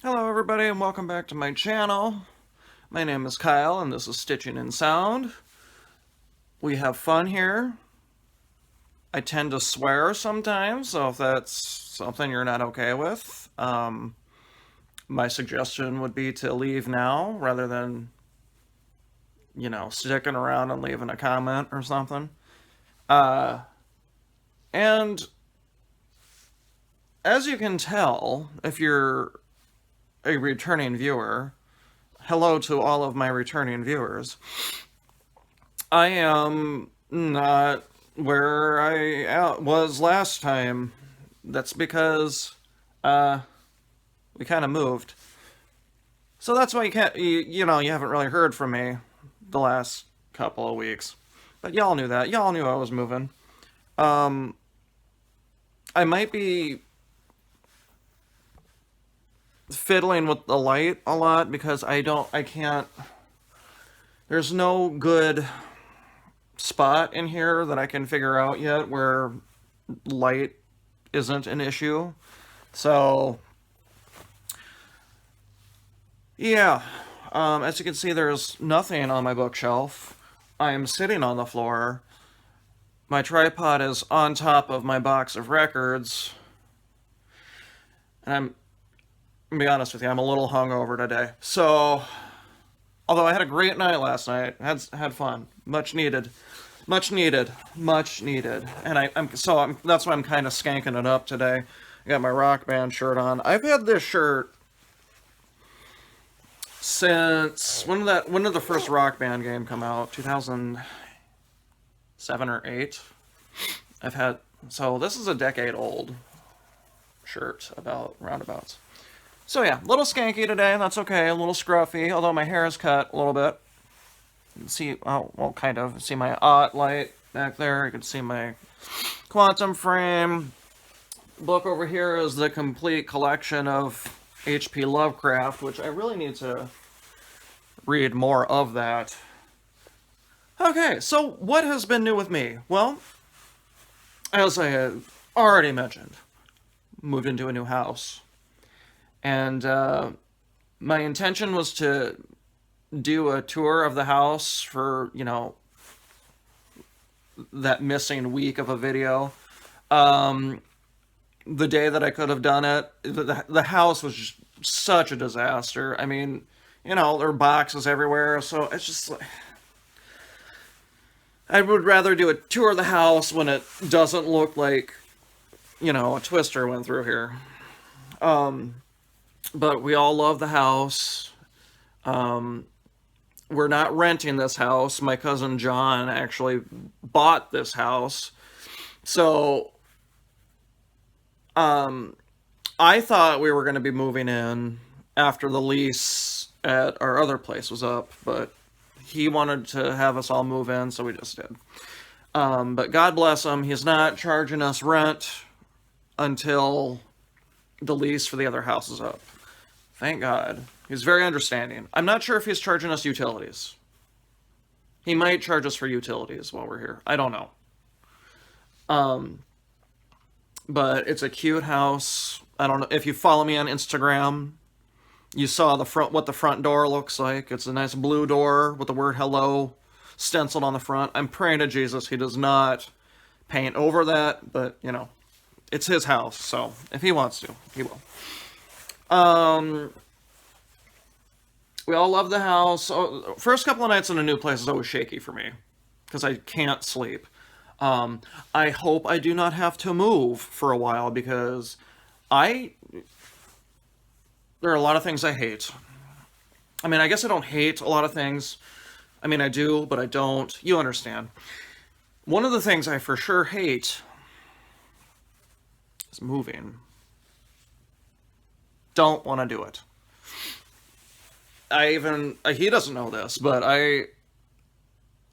Hello everybody and welcome back to my channel. My name is Kyle and this is Stitching in Sound. We have fun here. I tend to swear sometimes, so if that's something you're not okay with, my suggestion would be to leave now rather than, sticking around and leaving a comment or something. And as you can tell, if you're a returning viewer, hello to all of my returning viewers. I am not where I was last time. That's because we kind of moved. So that's why you haven't really heard from me the last couple of weeks. But y'all knew that. Y'all knew I was moving. Um, I might be fiddling with the light a lot because I can't, there's no good spot in here that I can figure out yet where light isn't an issue. So, yeah, as you can see, there's nothing on my bookshelf. I am sitting on the floor. My tripod is on top of my box of records. And I'm gonna be honest with you, I'm a little hungover today. So, although I had a great night last night, had fun, much needed, much needed, much needed, and that's why I'm kind of skanking it up today. I got my Rock Band shirt on. I've had this shirt since when did the first Rock Band game come out? 2007 or 8. So this is a decade old shirt about roundabouts. So yeah, a little skanky today, that's okay, a little scruffy, although my hair is cut a little bit. You can see, oh, well, kind of, see my OT light back there, you can see my quantum frame. Book over here is the complete collection of H.P. Lovecraft, which I really need to read more of that. Okay, so what has been new with me? Well, as I had already mentioned, moved into a new house. And my intention was to do a tour of the house for, that missing week of a video. The day that I could have done it, the house was just such a disaster. I mean, there are boxes everywhere, so it's just like, I would rather do a tour of the house when it doesn't look like, a twister went through here. But we all love the house. We're not renting this house. My cousin John actually bought this house. So, I thought we were going to be moving in after the lease at our other place was up, but he wanted to have us all move in, so we just did. But God bless him, he's not charging us rent until the lease for the other house is up. Thank God. He's very understanding. I'm not sure if he's charging us utilities. He might charge us for utilities while we're here. I don't know. But it's a cute house. I don't know if you follow me on Instagram. You saw what the front door looks like. It's a nice blue door with the word hello stenciled on the front. I'm praying to Jesus he does not paint over that, but it's his house, so if he wants to, he will. We all love the house. First couple of nights in a new place is always shaky for me because I can't sleep. I hope I do not have to move for a while because there are a lot of things I hate. I mean, I guess I don't hate a lot of things. I mean, I do, but I don't. You understand. One of the things I for sure hate is moving. Don't want to do it. He doesn't know this, but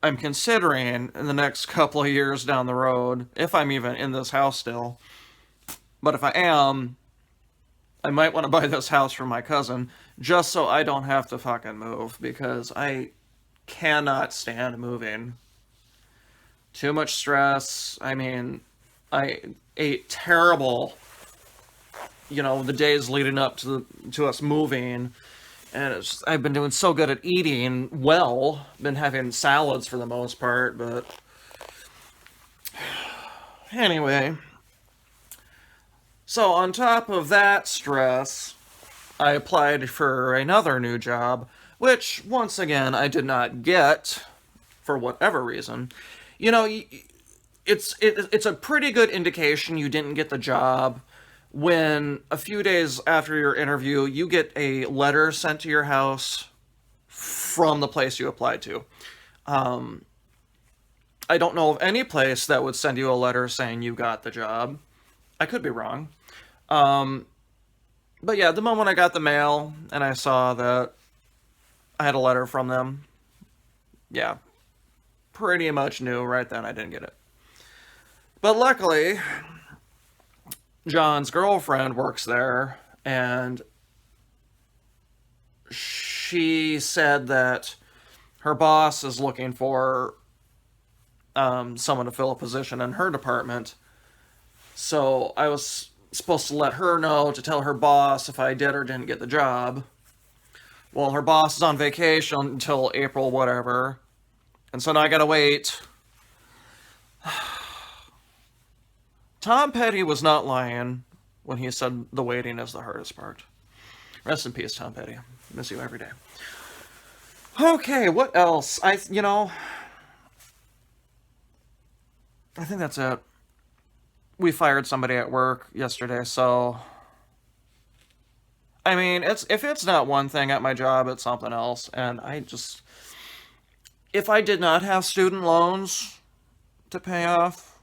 I'm considering in the next couple of years down the road, if I'm even in this house still, but if I am, I might want to buy this house from my cousin just so I don't have to fucking move because I cannot stand moving. Too much stress. I mean, I ate terrible the days leading up to us moving. And I've been doing so good at eating well. Been having salads for the most part, but anyway. So on top of that stress, I applied for another new job, which once again I did not get for whatever reason. It's a pretty good indication you didn't get the job when a few days after your interview, you get a letter sent to your house from the place you applied to. I don't know of any place that would send you a letter saying you got the job. I could be wrong. But yeah, the moment I got the mail and I saw that I had a letter from them, yeah, pretty much knew right then I didn't get it. But luckily, John's girlfriend works there, and she said that her boss is looking for someone to fill a position in her department. So I was supposed to let her know to tell her boss if I did or didn't get the job. Well, her boss is on vacation until April whatever, and so now I gotta wait. Tom Petty was not lying when he said the waiting is the hardest part. Rest in peace, Tom Petty. Miss you every day. Okay, what else? I think that's it. We fired somebody at work yesterday, so I mean, if it's not one thing at my job, it's something else. And if I did not have student loans to pay off,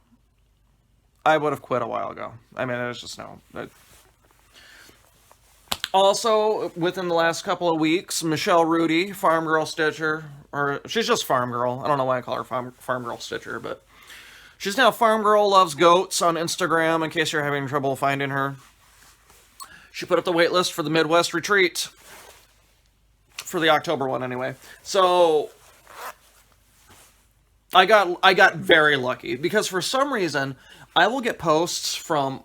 I would have quit a while ago. I mean, there's just no. Also, within the last couple of weeks, Michelle Rudy, Farm Girl Stitcher, or she's just Farm Girl. I don't know why I call her Farm Girl Stitcher, but she's now Farm Girl Loves Goats on Instagram, in case you're having trouble finding her. She put up the wait list for the Midwest retreat. For the October one, anyway. So I got very lucky, because for some reason I will get posts from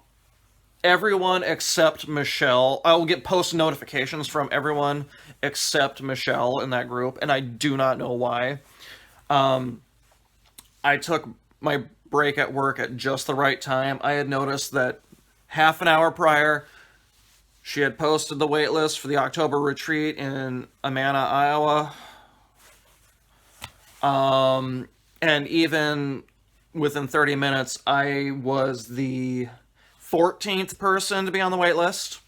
everyone except Michelle. I will get post notifications from everyone except Michelle in that group, and I do not know why. I took my break at work at just the right time. I had noticed that half an hour prior, she had posted the wait list for the October retreat in Amana, Iowa. And even within 30 minutes, I was the 14th person to be on the wait list.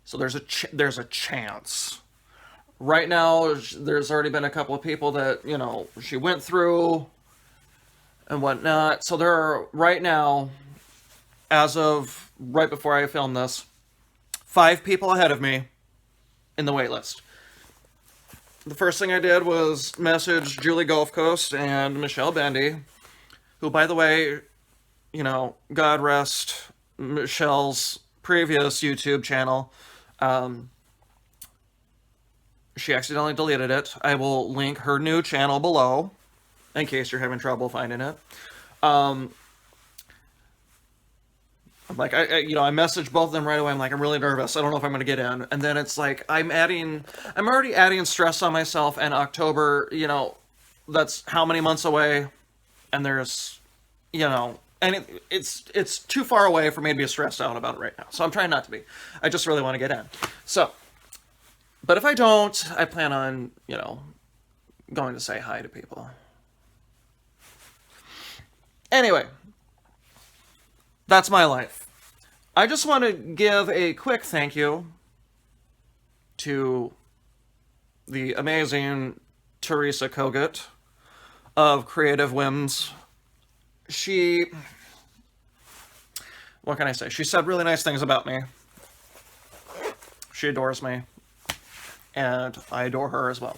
So there's a chance. Right now, there's already been a couple of people that, she went through and whatnot. So there are, right now, as of right before I filmed this, 5 people ahead of me in the wait list. The first thing I did was message Julie Gulf Coast and Michelle Bendy, who, by the way, God rest Michelle's previous YouTube channel. She accidentally deleted it. I will link her new channel below, in case you're having trouble finding it. I messaged both of them right away. I'm like, I'm really nervous. I don't know if I'm going to get in. And then it's like, I'm already adding stress on myself. And October, that's how many months away. And there's, and it's too far away for me to be stressed out about it right now. So I'm trying not to be. I just really want to get in. So, but if I don't, I plan on, going to say hi to people. Anyway. That's my life. I just want to give a quick thank you to the amazing Teresa Kogut of Creative Whims. What can I say? She said really nice things about me. She adores me. And I adore her as well.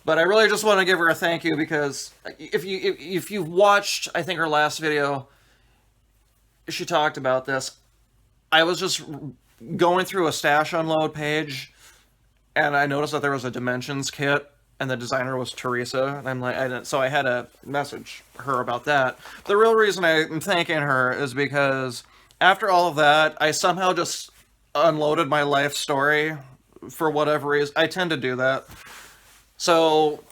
But I really just want to give her a thank you, because if you've watched, I think, her last video, she talked about this. I was just going through a stash unload page, and I noticed that there was a dimensions kit, and the designer was Teresa, and I'm like, so I had to message her about that. The real reason I'm thanking her is because After all of that, I somehow just unloaded my life story for whatever reason. I tend to do that. So,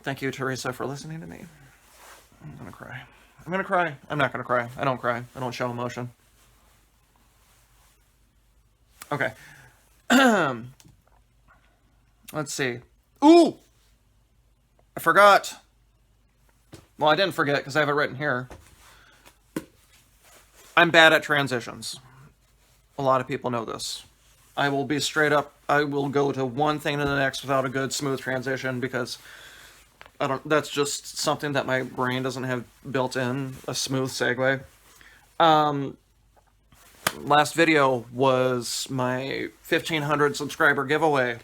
thank you, Teresa, for listening to me. I'm gonna cry. I'm gonna cry. I'm not gonna cry. I don't cry. I don't show emotion. Okay. Let's see. Ooh! I forgot. Well, I didn't forget because I have it written here. I'm bad at transitions. A lot of people know this. I will be straight up. I will go to one thing to the next without a good smooth transition because I don't. That's just something that my brain doesn't have built in, a smooth segue. Last video was my 1,500 subscriber giveaway.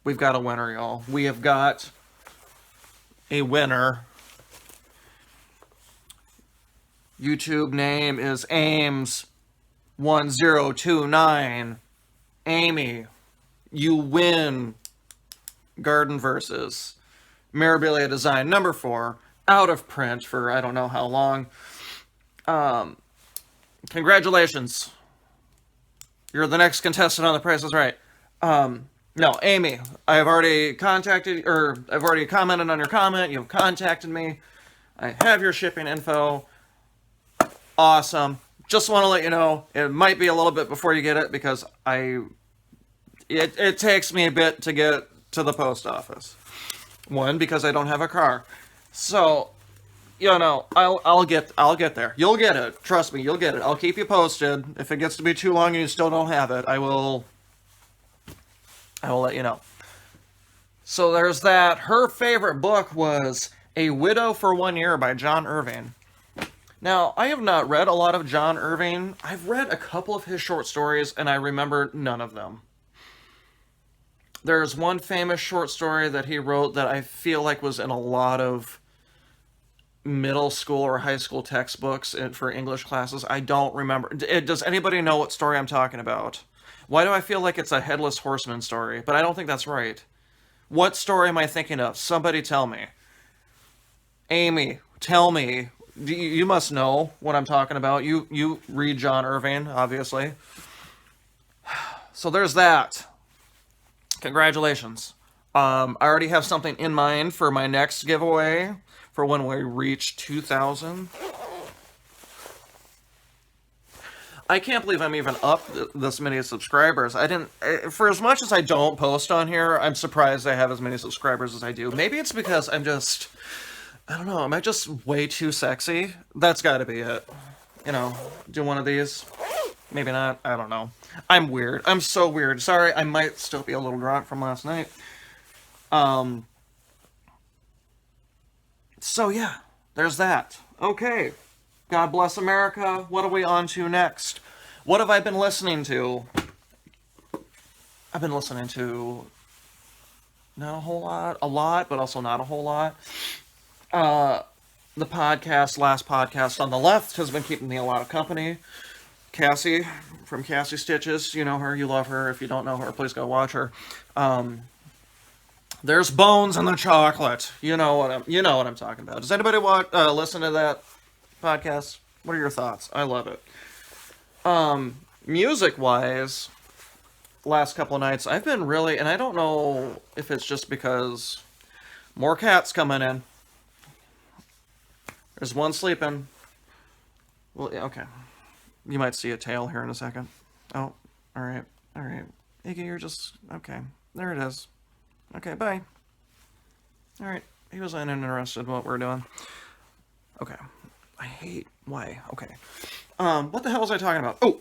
We've got a winner, y'all. We have got a winner. YouTube name is Ames1029. Amy, you win Garden Versus. Mirabilia Design number 4. Out of print for I don't know how long. Congratulations. You're the next contestant on The Price is Right. No, Amy, I've already commented on your comment. You've contacted me. I have your shipping info. Awesome. Just want to let you know, it might be a little bit before you get it because it takes me a bit to get to the post office. One, because I don't have a car. So, I'll get there. You'll get it. Trust me, you'll get it. I'll keep you posted. If it gets to be too long and you still don't have it, I will let you know. So there's that. Her favorite book was A Widow for 1 Year by John Irving. Now, I have not read a lot of John Irving. I've read a couple of his short stories, and I remember none of them. There's one famous short story that he wrote that I feel like was in a lot of middle school or high school textbooks for English classes. I don't remember. Does anybody know what story I'm talking about? Why do I feel like it's a Headless Horseman story? But I don't think that's right. What story am I thinking of? Somebody tell me. Amy, tell me. You must know what I'm talking about. You read John Irving, obviously. So there's that. Congratulations. I already have something in mind for my next giveaway for when we reach 2,000. I can't believe I'm even up this many subscribers. For as much as I don't post on here, I'm surprised I have as many subscribers as I do. Maybe it's because I don't know, am I just way too sexy? That's gotta be it. Do one of these. Maybe not, I don't know. I'm weird. I'm so weird. Sorry, I might still be a little drunk from last night. So yeah, there's that. Okay. God bless America. What are we on to next? What have I been listening to? I've been listening to not a whole lot, a lot, but also not a whole lot. The last podcast on the left has been keeping me a lot of company. Cassie from Cassie Stitches, you know her, you love her. If you don't know her, please go watch her. There's bones in the chocolate. You know what I'm talking about. Does anybody listen to that podcast? What are your thoughts? I love it. Music-wise, last couple of nights, I've been really, and I don't know if it's just because more cats coming in. There's one sleeping. Well, yeah, okay. You might see a tail here in a second. Oh, all right. Iggy, you're just, okay. There it is. Okay, bye. All right. He was uninterested in what we're doing. Okay. Why? Okay. What the hell was I talking about? Oh!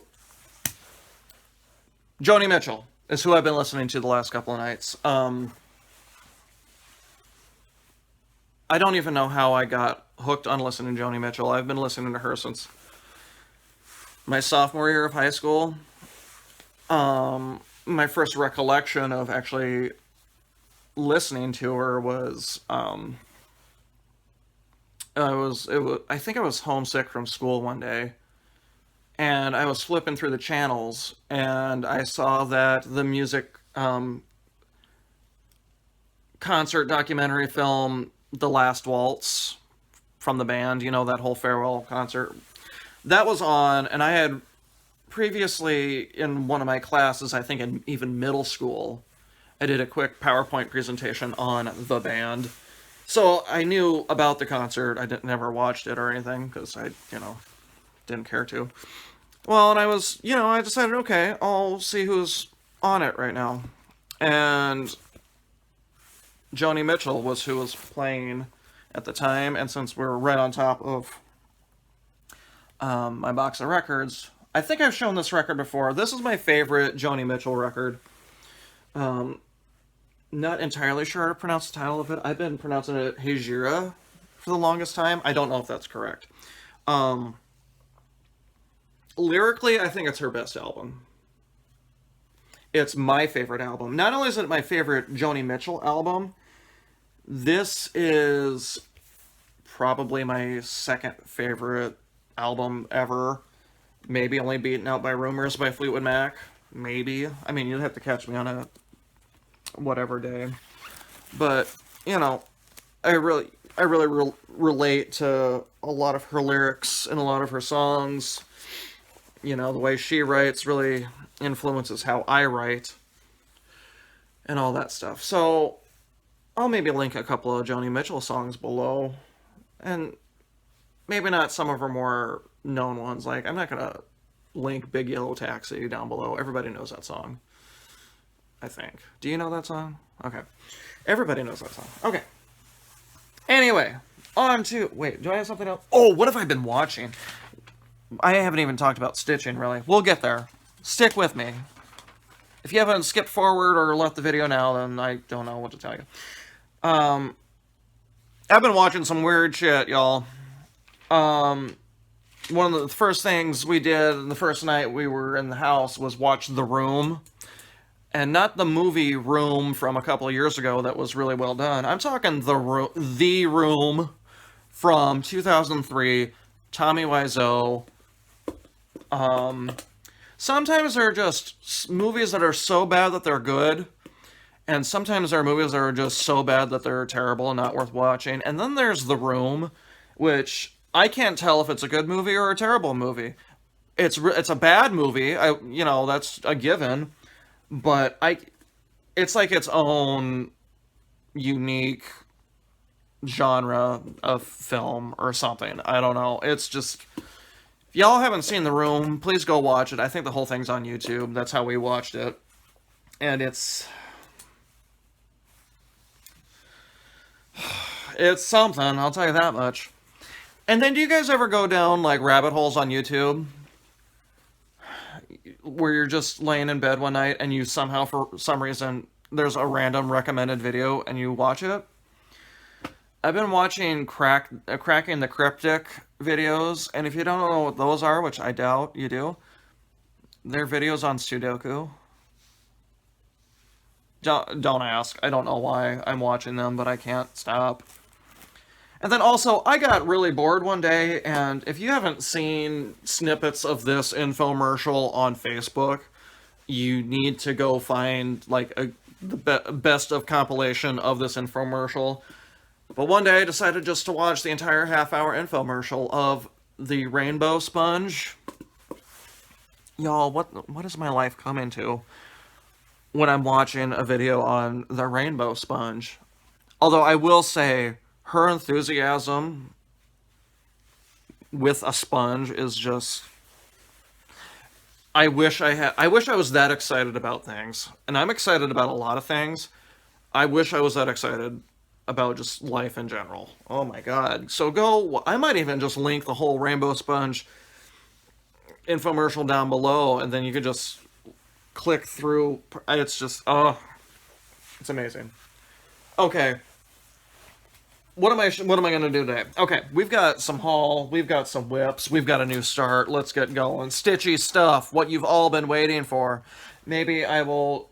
Joni Mitchell is who I've been listening to the last couple of nights. I don't even know how I got hooked on listening to Joni Mitchell. I've been listening to her since my sophomore year of high school. My first recollection of actually listening to her was, I think I was homesick from school one day, and I was flipping through the channels, and I saw that the music, concert documentary film, The Last Waltz, from the band, that whole farewell concert, That was on, and I had previously in one of my classes, I think in even middle school, I did a quick PowerPoint presentation on the band. So I knew about the concert. I never watched it or anything because I, didn't care to. Well, and I decided, okay, I'll see who's on it right now. And Joni Mitchell was who was playing at the time, and since we're right on top of my box of records, I think I've shown this record before. This is my favorite Joni Mitchell record. Not entirely sure how to pronounce the title of it. I've been pronouncing it Hejira for the longest time. I don't know if that's correct. Lyrically, I think it's her best album. It's my favorite album. Not only is it my favorite Joni Mitchell album, this is probably my second favorite album ever. Maybe only beaten out by Rumors by Fleetwood Mac. Maybe. I mean, you'd have to catch me on a whatever day. But, I really relate to a lot of her lyrics and a lot of her songs. The way she writes really influences how I write and all that stuff. So I'll maybe link a couple of Joni Mitchell songs below, and maybe not some of her more known ones. Like, I'm not gonna link Big Yellow Taxi down below. Everybody knows that song, I think. Do you know that song? Okay. Everybody knows that song. Okay. Anyway, on to... Wait, do I have something else? Oh, what have I been watching? I haven't even talked about stitching, really. We'll get there. Stick with me. If you haven't skipped forward or left the video now, then I don't know what to tell you. I've been watching some weird shit, y'all. One of the first things we did the first night we were in the house was watch The Room. And not the movie Room from a couple of years ago that was really well done. I'm talking The Room from 2003, Tommy Wiseau. Sometimes there are just movies that are so bad that they're good, and sometimes there are movies that are just so bad that they're terrible and not worth watching. And then there's The Room, which I can't tell if it's a good movie or a terrible movie. It's a bad movie, that's a given, but it's like its own unique genre of film or something. I don't know. It's just... If y'all haven't seen The Room, please go watch it. I think the whole thing's on YouTube. That's how we watched it. And it's something, I'll tell you that much. And then do you guys ever go down, like, rabbit holes on YouTube? Where you're just laying in bed one night and you somehow, for some reason, there's a random recommended video and you watch it? I've been watching Cracking the Cryptic videos, and if you don't know what those are, which I doubt you do, they're videos on Sudoku. Don't ask. I don't know why I'm watching them, but I can't stop. And then also, I got really bored one day, and if you haven't seen snippets of this infomercial on Facebook, you need to go find, like, the best of compilation of this infomercial. But one day I decided just to watch the entire half-hour infomercial of the rainbow sponge. Y'all, what is my life coming to when I'm watching a video on the rainbow sponge? Although I will say, her enthusiasm with a sponge is just... I wish I was that excited about things. And I'm excited about a lot of things. I wish I was that excited about just life in general. Oh my god. So I might even just link the whole Rainbow Sponge infomercial down below, and then you could just click through. It's just, it's amazing. Okay. What am I going to do today? Okay, we've got some haul, we've got some whips, we've got a new start. Let's get going. Stitchy stuff, what you've all been waiting for. Maybe I will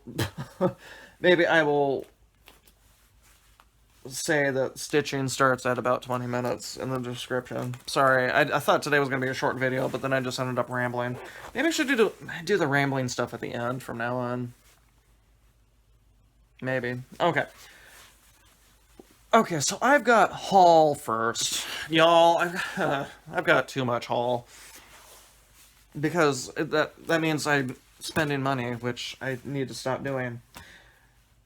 say that stitching starts at about 20 minutes in the description. Sorry, I thought today was going to be a short video, but then I just ended up rambling. Maybe I should do the rambling stuff at the end from now on. Maybe. Okay. Okay, so I've got haul first. Y'all, I've got too much haul. because that means I'm spending money, which I need to stop doing.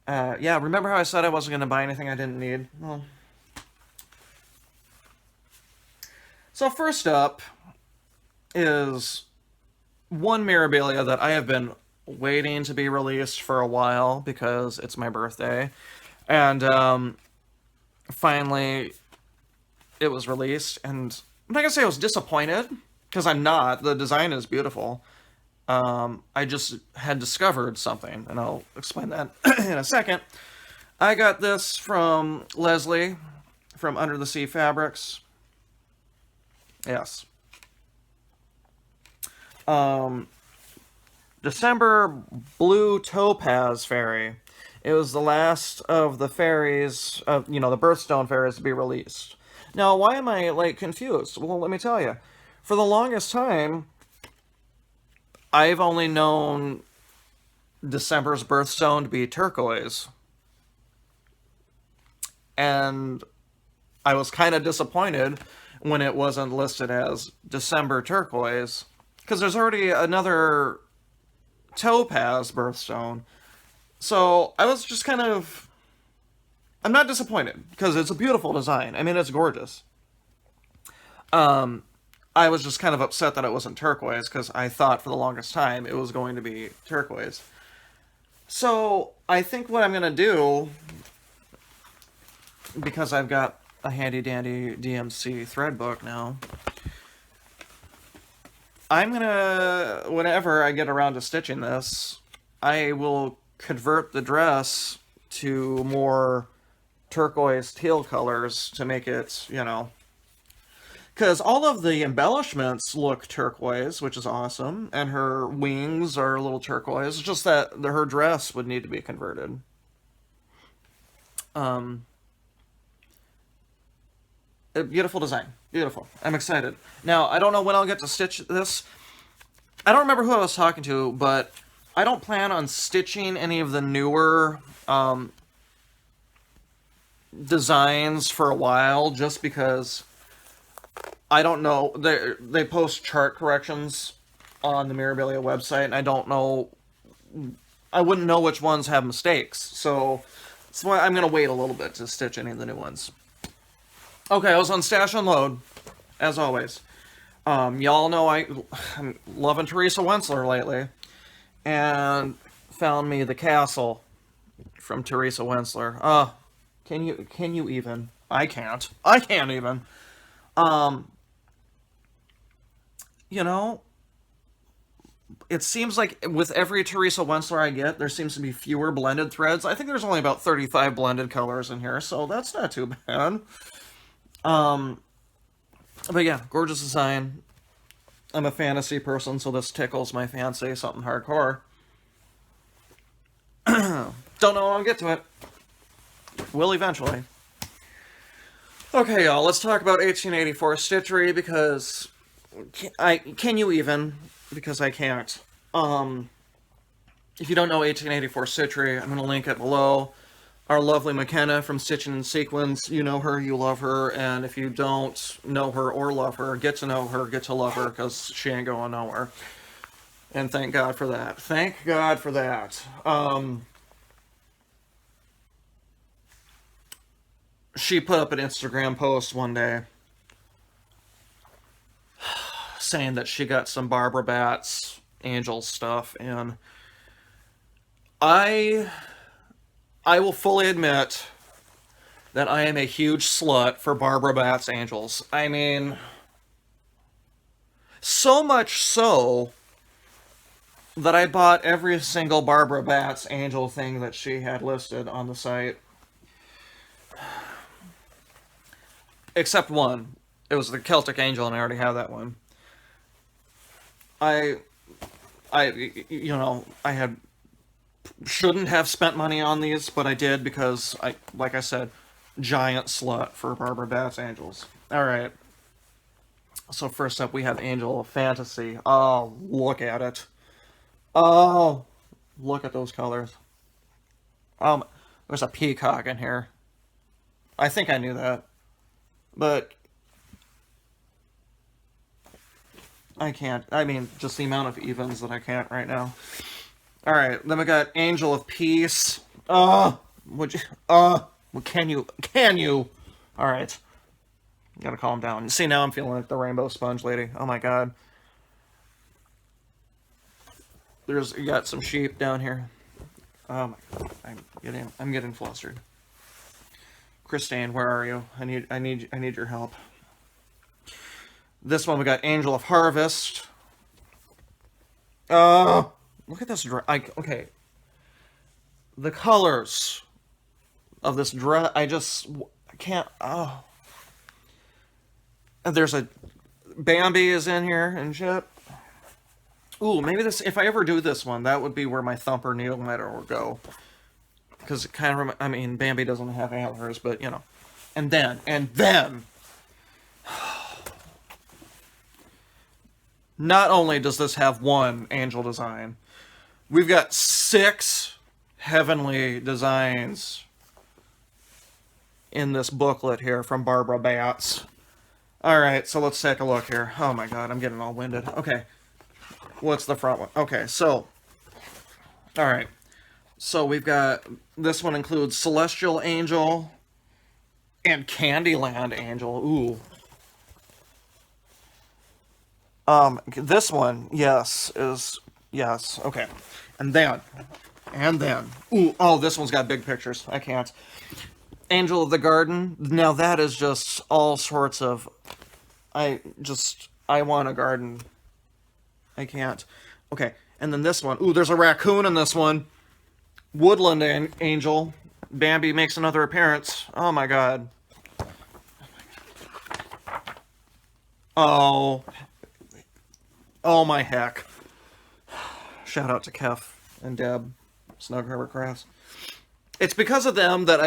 Yeah, remember how I said I wasn't going to buy anything I didn't need? Well, so first up is one Mirabilia that I have been waiting to be released for a while because it's my birthday. And finally it was released, and I'm not going to say I was disappointed, because I'm not. The design is beautiful. I just had discovered something, and I'll explain that in a second. I got this from Leslie from Under the Sea Fabrics. Yes. December Blue Topaz Fairy. It was the last of the fairies, of the birthstone fairies to be released. Now, why am I, like, confused? Well, let me tell you. For the longest time, I've only known December's birthstone to be turquoise. And I was kind of disappointed when it wasn't listed as December turquoise, because there's already another topaz birthstone. So I was just kind of... I'm not disappointed, because it's a beautiful design. I mean, it's gorgeous. I was just kind of upset that it wasn't turquoise, because I thought for the longest time it was going to be turquoise. So I think what I'm going to do, because I've got a handy-dandy DMC thread book now, I'm going to, whenever I get around to stitching this, I will convert the dress to more turquoise teal colors to make it, because all of the embellishments look turquoise, which is awesome, and her wings are a little turquoise. It's just that her dress would need to be converted. A beautiful design. Beautiful. I'm excited. Now, I don't know when I'll get to stitch this. I don't remember who I was talking to, but I don't plan on stitching any of the newer designs for a while, just because I don't know. They post chart corrections on the Mirabilia website, and I don't know. I wouldn't know which ones have mistakes, so that's why I'm going to wait a little bit to stitch any of the new ones. Okay, I was on Stash Unload, as always. Y'all know I'm loving Teresa Wensler lately, and found me the castle from Teresa Wensler. Can you even? I can't. I can't even. It seems like with every Teresa Wensler I get, there seems to be fewer blended threads. I think there's only about 35 blended colors in here, so that's not too bad. But yeah, gorgeous design. I'm a fantasy person, so this tickles my fancy, something hardcore. Don't know when I'll get to it. Will eventually. Okay, y'all, let's talk about 1884 Stitchery, because can you even? Because I can't. If you don't know 1884 Stitchery, I'm going to link it below. Our lovely McKenna from Stitching in Sequins, you know her, you love her, and if you don't know her or love her, get to know her, get to love her, because she ain't going nowhere. And thank God for that. Thank God for that. She put up an Instagram post one day saying that she got some Barbara Batts Angel stuff, and I will fully admit that I am a huge slut for Barbara Batts Angels. I mean, so much so that I bought every single Barbara Batts Angel thing that she had listed on the site. Except one. It was the Celtic Angel, and I already have that one. I shouldn't have spent money on these, but I did because like I said, giant slut for Barbara Batts Angels. Alright. So first up we have Angel of Fantasy. Oh, look at it. Oh, look at those colors. There's a peacock in here. I think I knew that. But I can't. I mean, just the amount of evens that I can't right now. Alright, then we got Angel of Peace. Would you, can you? Alright. Gotta calm down. See, now I'm feeling like the Rainbow Sponge Lady. Oh my god. You got some sheep down here. Oh my god. I'm getting flustered. Christine, where are you? I need your help. This one we got Angel of Harvest. Look at this dress. Okay. The colors of this dress, I can't. Oh. And there's a Bambi is in here and shit. Ooh, maybe this. If I ever do this one, that would be where my thumper needle meter would go. Because it kind of. I mean, Bambi doesn't have antlers, but you know. And then. Not only does this have one angel design, we've got 6 heavenly designs in this booklet here from Barbara Batts. Alright, so let's take a look here. Oh my god, I'm getting all winded. Okay. What's the front one? Okay, so. Alright. So we've got. This one includes Celestial Angel and Candyland Angel. Ooh. This one, yes, is. Yes, okay. And then. Ooh, oh, this one's got big pictures. I can't. Angel of the Garden. Now that is just all sorts of. I want a garden. I can't. Okay, and then this one. Ooh, there's a raccoon in this one. Woodland Angel. Bambi makes another appearance. Oh my god. Oh. Oh my heck. Shout out to Kef and Deb. Snug Harbor Crafts. It's because of them that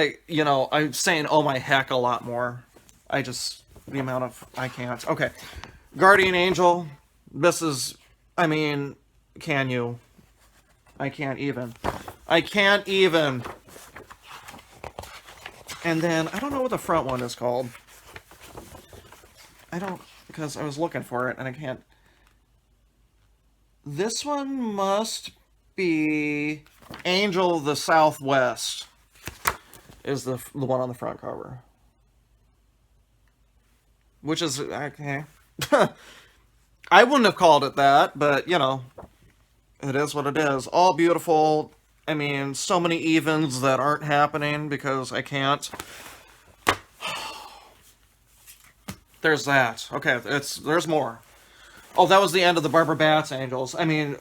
I'm saying oh my heck a lot more. The amount of, I can't. Okay. Guardian Angel. This is, can you? I can't even. And then, I don't know what the front one is called. Because I was looking for it and I can't. This one must be Angel of the Southwest is the one on the front cover. Which is, okay. I wouldn't have called it that, but, it is what it is. All beautiful. So many evens that aren't happening because I can't. There's that. Okay, there's more. Oh, that was the end of the Barbara Batts Angels. I had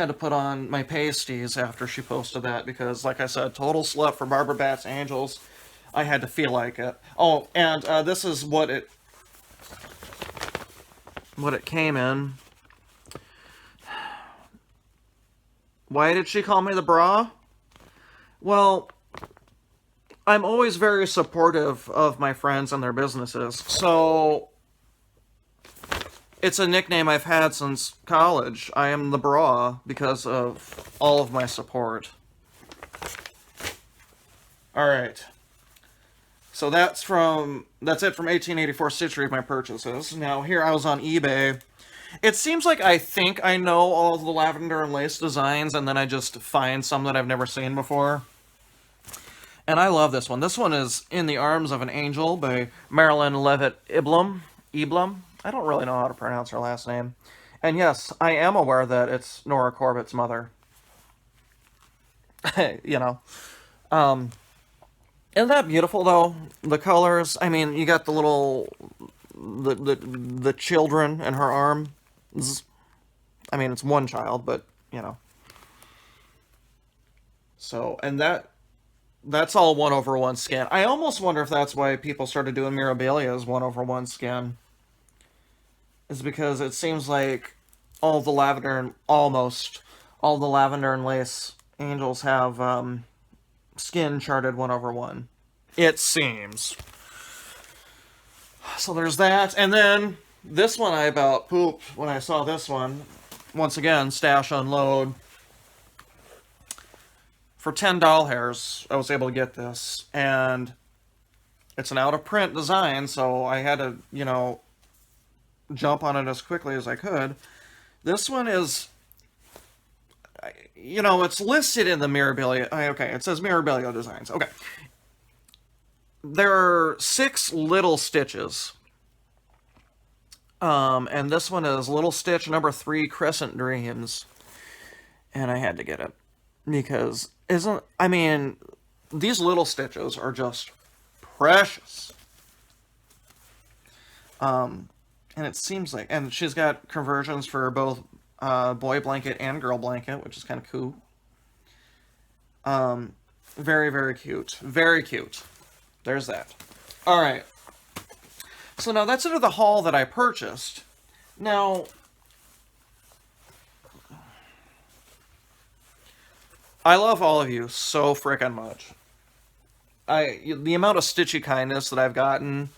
to put on my pasties after she posted that because, like I said, total slut for Barbara Batts Angels. I had to feel like it. Oh, and this is what it came in. Why did she call me the bra? Well, I'm always very supportive of my friends and their businesses, so it's a nickname I've had since college. I am the bra because of all of my support. Alright. So that's it from 1884 Stitchy of my purchases. Now here I was on eBay. It seems like I think I know all of the lavender and lace designs and then I just find some that I've never seen before. And I love this one. This one is In the Arms of an Angel by Marilyn Levitt Eblum. I don't really know how to pronounce her last name. And yes, I am aware that it's Nora Corbett's mother. Isn't that beautiful, though? The colors. You got the little... The children in her arm. It's one child, but, So, and that's all 1/1 skin. I almost wonder if that's why people started doing Mirabilia as 1/1 skin. Is because it seems like almost all the lavender and lace angels have skin charted 1/1. It seems. So there's that, and then this one I about pooped when I saw this one. Once again, stash unload. For 10 doll hairs, I was able to get this, and it's an out-of-print design, so I had to, jump on it as quickly as I could. This one is, you know, it's listed in the Mirabilia. Okay, it says Mirabilia Designs. Okay. There are 6 little stitches. And this one is Little Stitch number 3, Crescent Dreams. And I had to get it. Because, I mean, these little stitches are just precious. And it seems like, and she's got conversions for both boy blanket and girl blanket, which is kind of cool. Very, very cute. Very cute. There's that. Alright. So now that's into the haul that I purchased. Now, I love all of you so frickin' much. The amount of stitchy kindness that I've gotten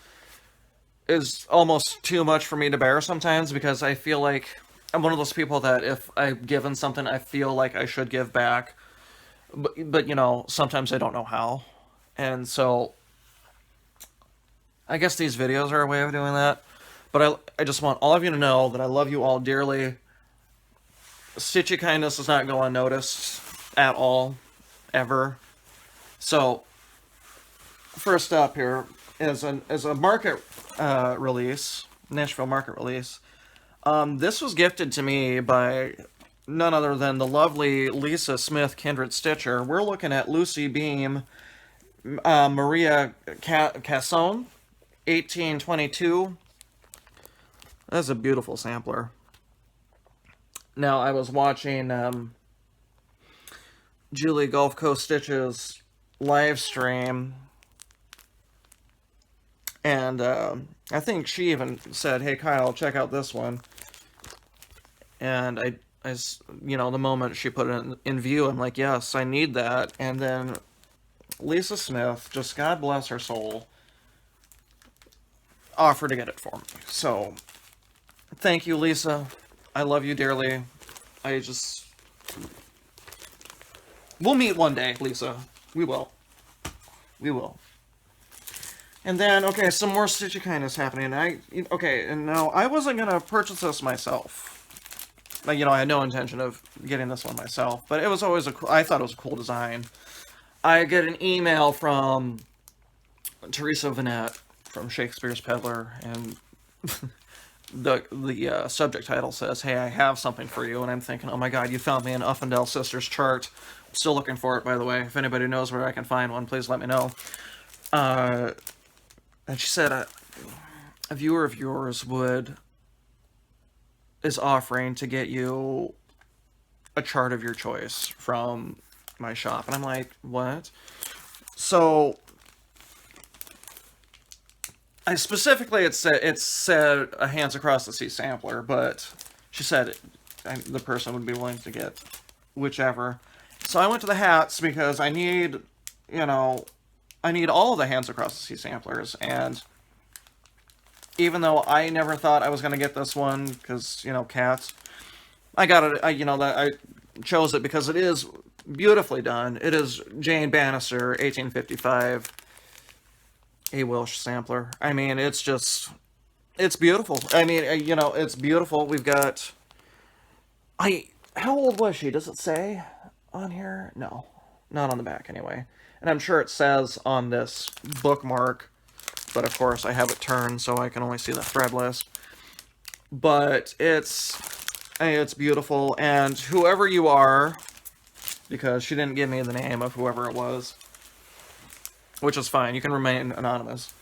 is almost too much for me to bear sometimes, because I feel like I'm one of those people that if I've given something, I feel like I should give back. But you know, sometimes I don't know how. And so I guess these videos are a way of doing that. But I just want all of you to know that I love you all dearly. Stitchy kindness does not go unnoticed at all, ever. So, first up here is a market release, Nashville market release. This was gifted to me by none other than the lovely Lisa Smith, Kindred Stitcher. We're looking at Lucy Beam, Maria Casson, 1822. That's a beautiful sampler. Now, I was watching Julie Gulf Coast Stitch's live stream, and I think she even said, "Hey Kyle, check out this one." And I you know, the moment she put it in view, I'm like, yes, I need that. And then Lisa Smith, just God bless her soul, offered to get it for me. So, thank you, Lisa. I love you dearly. We'll meet one day, Lisa. We will. We will. And then, okay, some more Stitchy kindness happening. And now, I wasn't going to purchase this myself. Like, you know, I had no intention of getting this one myself, but it was always I thought it was a cool design. I get an email from Teresa Kogut from Shakespeare's Peddler, and the subject title says, "Hey, I have something for you." And I'm thinking, oh my god, you found me an Uffendale Sisters chart. I'm still looking for it, by the way. If anybody knows where I can find one, please let me know. And she said, a viewer of yours is offering to get you a chart of your choice from my shop. And I'm like, what? So I specifically, it said a Hands Across the Sea sampler, but she said the person would be willing to get whichever. So I went to the hats because I need, you know, I need all of the Hands Across the Sea samplers. And even though I never thought I was going to get this one because, you know, cats, I got it. I chose it because it is beautifully done. It is Jane Bannister, 1855. A Welsh sampler. I mean, it's beautiful. I mean, you know, it's beautiful. We've got, how old was she? Does it say on here? No, not on the back anyway. And I'm sure it says on this bookmark, but of course I have it turned so I can only see the thread list. But it's beautiful, and whoever you are, because she didn't give me the name of whoever it was, which is fine. You can remain anonymous.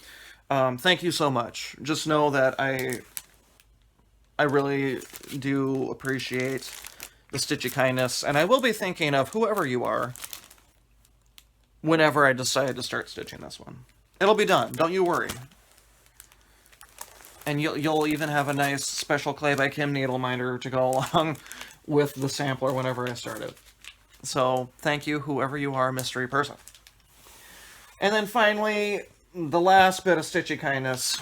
Thank you so much. Just know that I really do appreciate the Stitchy kindness, and I will be thinking of whoever you are whenever I decide to start stitching this one. It'll be done. Don't you worry. And you'll even have a nice special Clay by Kim needle minder to go along with the sampler whenever I start it. So, thank you, whoever you are, mystery person. And then finally, the last bit of Stitchy kindness.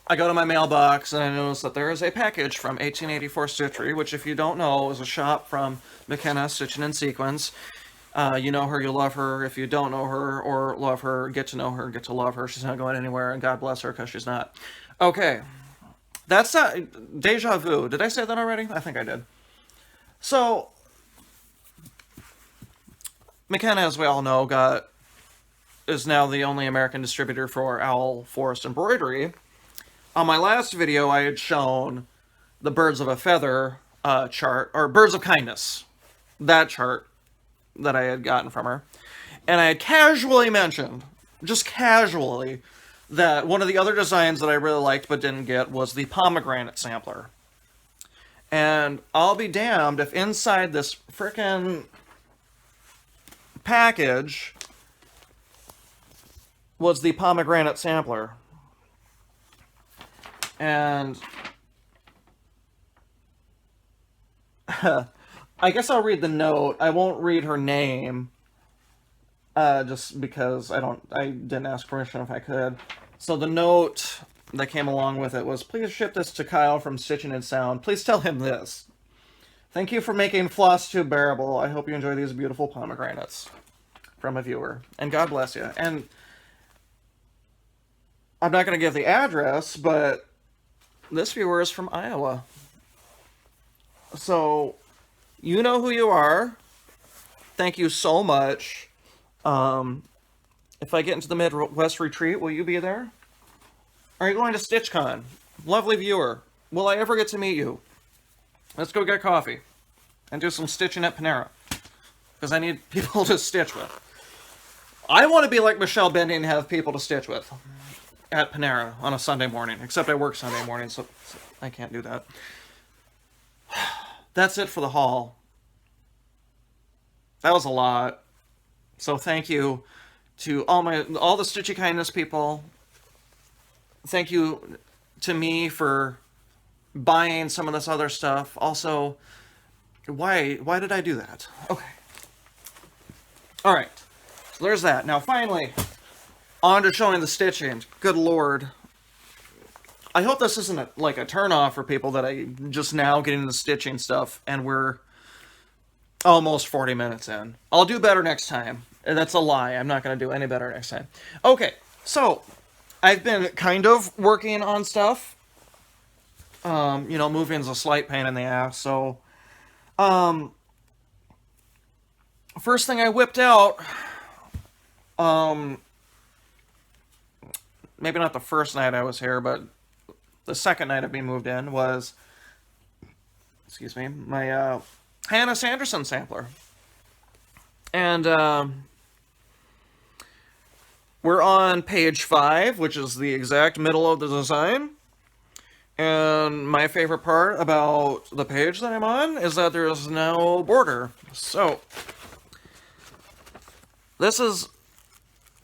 I go to my mailbox and I notice that there is a package from 1884 Stitchery, which, if you don't know, is a shop from McKenna Stitching in Sequence. You know her, you love her. If you don't know her or love her, get to know her, get to love her. She's not going anywhere, and God bless her because she's not. Okay, that's not deja vu. Did I say that already? I think I did. So McKenna, as we all know, is now the only American distributor for Owl Forest Embroidery. On my last video, I had shown the Birds of a Feather chart, or Birds of Kindness, that chart that I had gotten from her. And I had casually mentioned, just casually, that one of the other designs that I really liked but didn't get was the pomegranate sampler. And I'll be damned if inside this frickin' package was the pomegranate sampler. And I guess I'll read the note. I won't read her name, just because I didn't ask permission if I could. So the note that came along with it was, please ship this to Kyle from Stitching and Sound. Please tell him this. Thank you for making Flosstube bearable. I hope you enjoy these beautiful pomegranates. From a viewer. And God bless you. And I'm not going to give the address, but this viewer is from Iowa. So, you know who you are. Thank you so much. If I get into the Midwest retreat, will you be there? Are you going to StitchCon? Lovely viewer. Will I ever get to meet you? Let's go get coffee. And do some stitching at Panera. Because I need people to stitch with. I want to be like Michelle Bending and have people to stitch with. At Panera on a Sunday morning. Except I work Sunday morning, so I can't do that. That's it for the haul. That was a lot. So thank you to all the Stitchy Kindness people. Thank you to me for buying some of this other stuff. Also, why did I do that? Okay. Alright. So there's that. Now finally, on to showing the stitching. Good lord. I hope this isn't like a turn-off for people that I just now getting into stitching stuff, and we're almost 40 minutes in. I'll do better next time. That's a lie. I'm not going to do any better next time. Okay, so I've been kind of working on stuff. You know, moving's a slight pain in the ass, so first thing I whipped out, maybe not the first night I was here, but the second night of being moved in was, excuse me, my Hannah Sanderson sampler. And we're on page 5, which is the exact middle of the design. And my favorite part about the page that I'm on is that there's no border. So, this is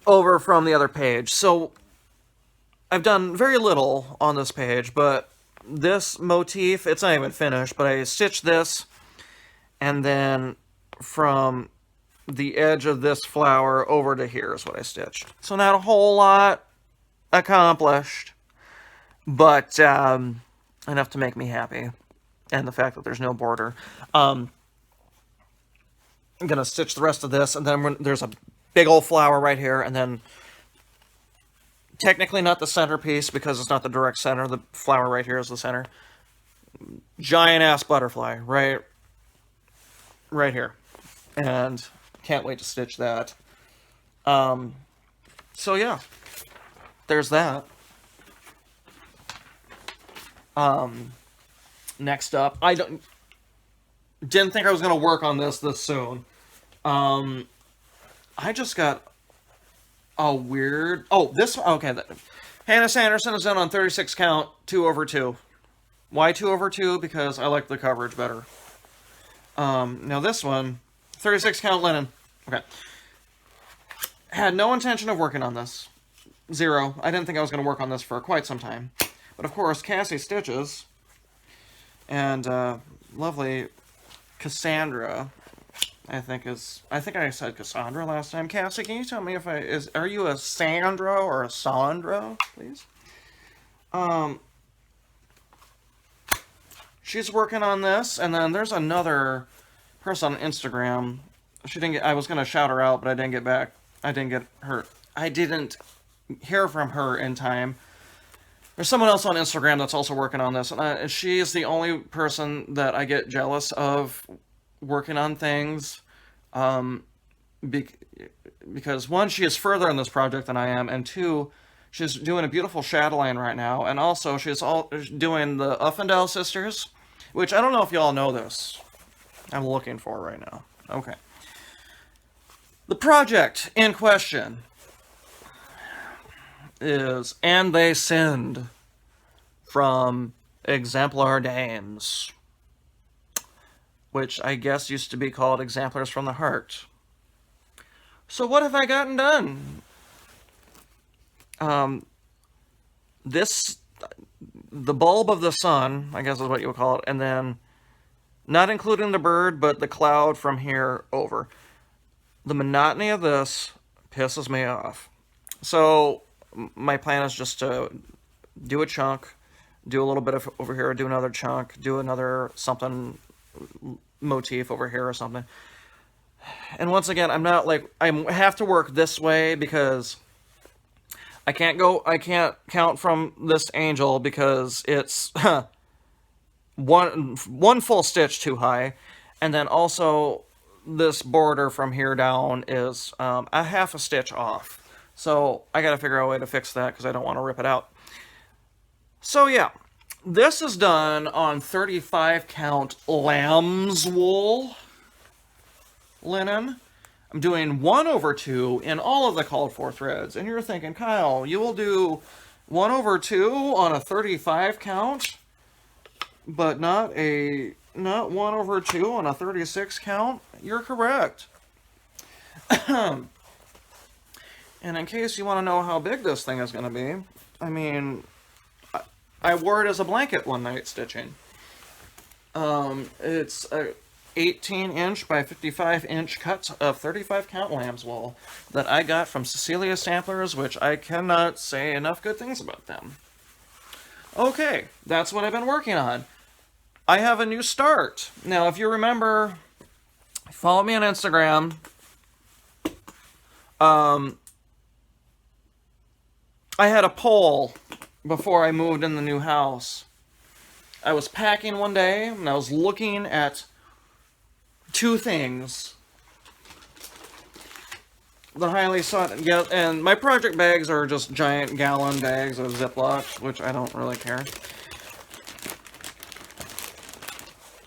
over from the other page. So, I've done very little on this page, but this motif, it's not even finished, but I stitched this, and then from the edge of this flower over to here is what I stitched. So not a whole lot accomplished, but enough to make me happy. And the fact that there's no border. I'm going to stitch the rest of this, and then there's a big old flower right here, and then technically not the centerpiece because it's not the direct center. The flower right here is the center. Giant-ass butterfly right here. And can't wait to stitch that. So yeah, there's that. Next up, didn't think I was gonna work on this soon. I just got a weird. Oh, this. Okay, Hannah Sanderson is done on 36 count, 2/2. Why 2/2? Because I like the coverage better. Now this one, 36 count linen. Okay. Had no intention of working on this. Zero. I didn't think I was going to work on this for quite some time. But of course, Cassie stitches. And, lovely Cassandra, I think I said Cassandra last time. Cassie, can you tell me are you a Sandra or a Sandra, please? She's working on this, and then there's another person on Instagram. I was gonna shout her out, but I didn't get her. I didn't hear from her in time. There's someone else on Instagram that's also working on this, and she is the only person that I get jealous of working on things. Um, be, because one, she is further in this project than I am, and two, she's doing a beautiful shadow line right now, and also she's doing the Uffendale sisters, which I don't know if y'all know this. I'm looking for right now. Okay. The project in question is And They Sinned from Exemplar Dames, which I guess used to be called Exemplars from the Heart. So what have I gotten done? The bulb of the sun, I guess is what you would call it, and then, not including the bird, but the cloud from here over. The monotony of this pisses me off. So, my plan is just to do a chunk, do a little bit of over here, do another chunk, do another something motif over here or something. And once again, I'm not like, I have to work this way because I can't count from this angel because it's one full stitch too high. And then also this border from here down is a half a stitch off. So I gotta figure out a way to fix that because I don't want to rip it out. So yeah, this is done on 35 count lamb's wool linen. I'm doing 1/2 in all of the called for threads. And you're thinking, Kyle, you will do 1/2 on a 35 count, but not 1/2 on a 36 count? You're correct. And in case you want to know how big this thing is going to be, I mean, I wore it as a blanket one night stitching. It's a 18-inch by 55-inch cut of 35 count lamb's wool that I got from Cecilia Samplers, which I cannot say enough good things about them. Okay, that's what I've been working on. I have a new start. Now, if you remember, follow me on Instagram. I had a poll before I moved in the new house. I was packing one day, and I was looking at two things. The highly sought, and my project bags are just giant gallon bags of Ziploc, which I don't really care.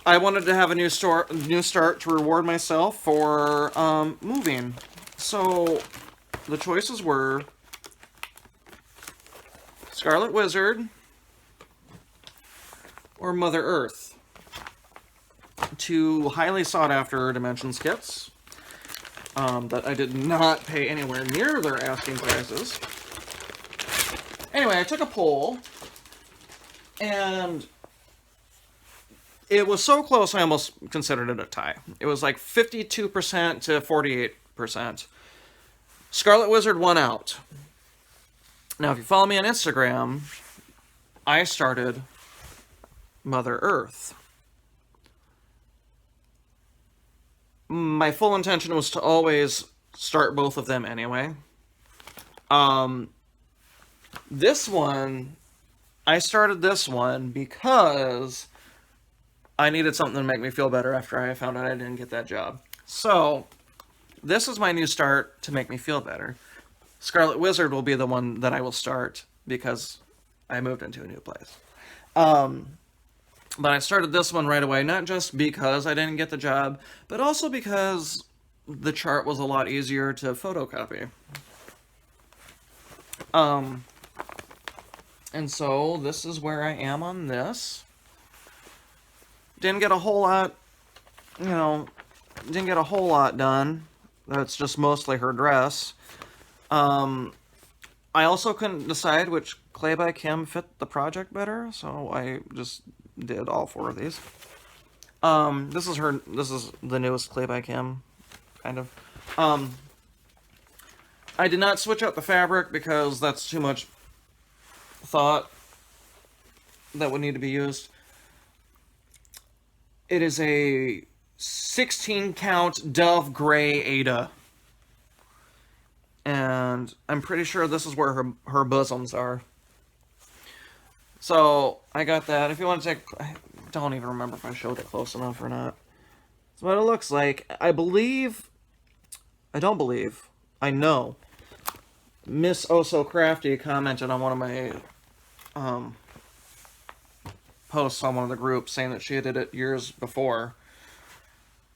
I wanted to have a new start to reward myself for moving. So the choices were Scarlet Wizard or Mother Earth. Two highly sought after Dimensions kits that I did not pay anywhere near their asking prices. Anyway, I took a poll, and it was so close I almost considered it a tie. It was like 52% to 48%. Scarlet Wizard won out. Now, if you follow me on Instagram, I started Mother Earth. My full intention was to always start both of them anyway. This one, I started this one because I needed something to make me feel better after I found out I didn't get that job. So, this is my new start to make me feel better. Scarlet Wizard will be the one that I will start because I moved into a new place. But I started this one right away, not just because I didn't get the job, but also because the chart was a lot easier to photocopy. And so this is where I am on this. Didn't get a whole lot, didn't get a whole lot done. That's just mostly her dress. I also couldn't decide which Clay by Kim fit the project better, so I just did all four of these. This is the newest Clay by Kim, kind of. I did not switch out the fabric because that's too much thought that would need to be used. It is a 16 count Dove Gray Ada. And I'm pretty sure this is where her bosoms are. So I got that. If you want to take, I don't even remember if I showed it close enough or not. That's what it looks like. I don't believe, I know, Miss Oh So Crafty commented on one of my posts on one of the groups saying that she did it years before.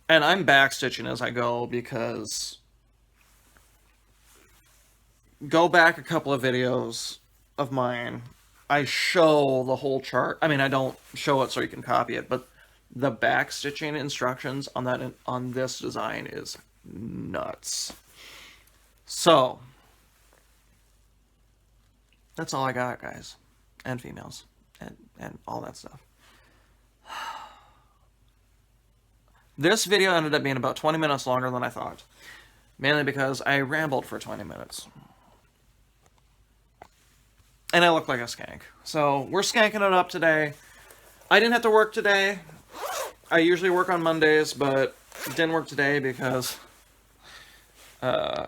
And I'm backstitching as I go because go back a couple of videos of mine. I show the whole chart. I mean, I don't show it so you can copy it, but the backstitching instructions on this design is nuts. So that's all I got, guys, and females, and all that stuff. This video ended up being about 20 minutes longer than I thought, mainly because I rambled for 20 minutes. And I look like a skank. So we're skanking it up today. I didn't have to work today. I usually work on Mondays, but didn't work today because I'm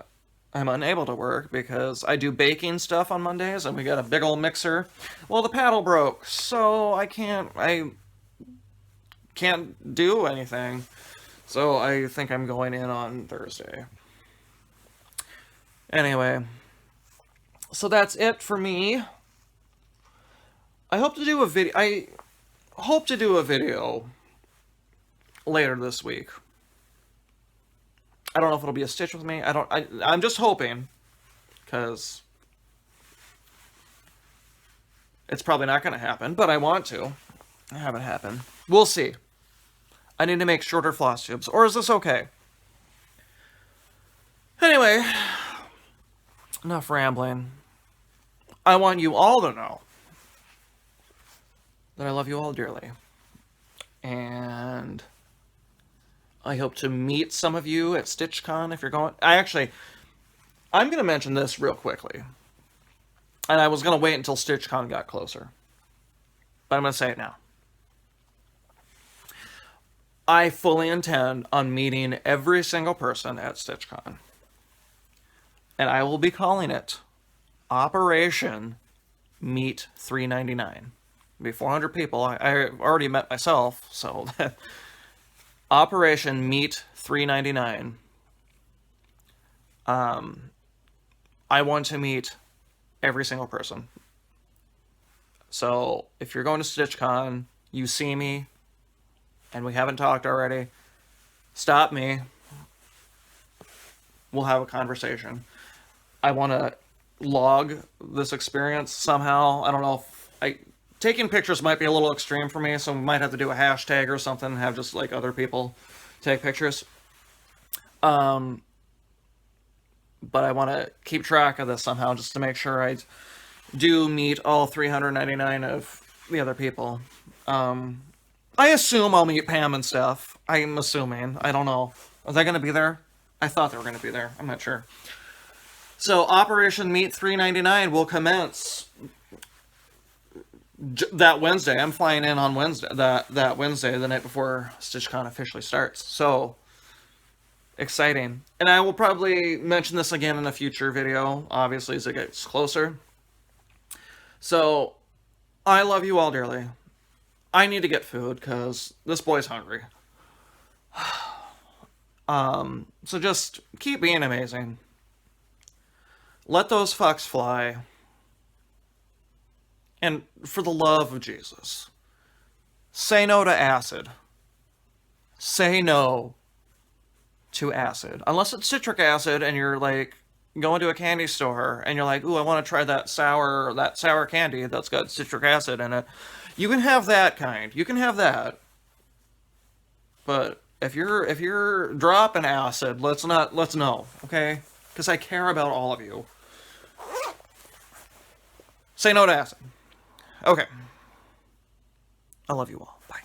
unable to work because I do baking stuff on Mondays and we got a big old mixer. Well, the paddle broke, so I can't do anything. So I think I'm going in on Thursday. Anyway, so that's it for me. I hope to do a video later this week. I don't know if it'll be a stitch with me. I'm just hoping, because it's probably not going to happen, but I want to have it happen. We'll see. I need to make shorter floss tubes, or is this okay? Anyway, enough rambling. I want you all to know that I love you all dearly. And I hope to meet some of you at StitchCon if you're going. I'm going to mention this real quickly. And I was going to wait until StitchCon got closer. But I'm going to say it now. I fully intend on meeting every single person at StitchCon. And I will be calling it Operation Meet 399. It'll be 400 people. I already met myself, so Operation Meet 399. I want to meet every single person. So if you're going to StitchCon, you see me, and we haven't talked already, stop me. We'll have a conversation. I want to log this experience somehow. I don't know if taking pictures might be a little extreme for me, so we might have to do a hashtag or something, have just like other people take pictures. But I want to keep track of this somehow just to make sure I do meet all 399 of the other people. I assume I'll meet Pam and stuff. I'm assuming. I don't know. Are they going to be there? I thought they were going to be there. I'm not sure. So Operation Meet 399 will commence that Wednesday. I'm flying in on Wednesday. That Wednesday, the night before StitchCon officially starts. So exciting. And I will probably mention this again in a future video, obviously, as it gets closer. So I love you all dearly. I need to get food because this boy's hungry. So just keep being amazing. Let those fucks fly. And for the love of Jesus, say no to acid. Say no to acid. Unless it's citric acid and you're like going to a candy store and you're like, ooh, I want to try that sour candy that's got citric acid in it. You can have that kind. You can have that. But if you're dropping acid, let's know, okay? Because I care about all of you. Say no to acid. Okay. I love you all. Bye.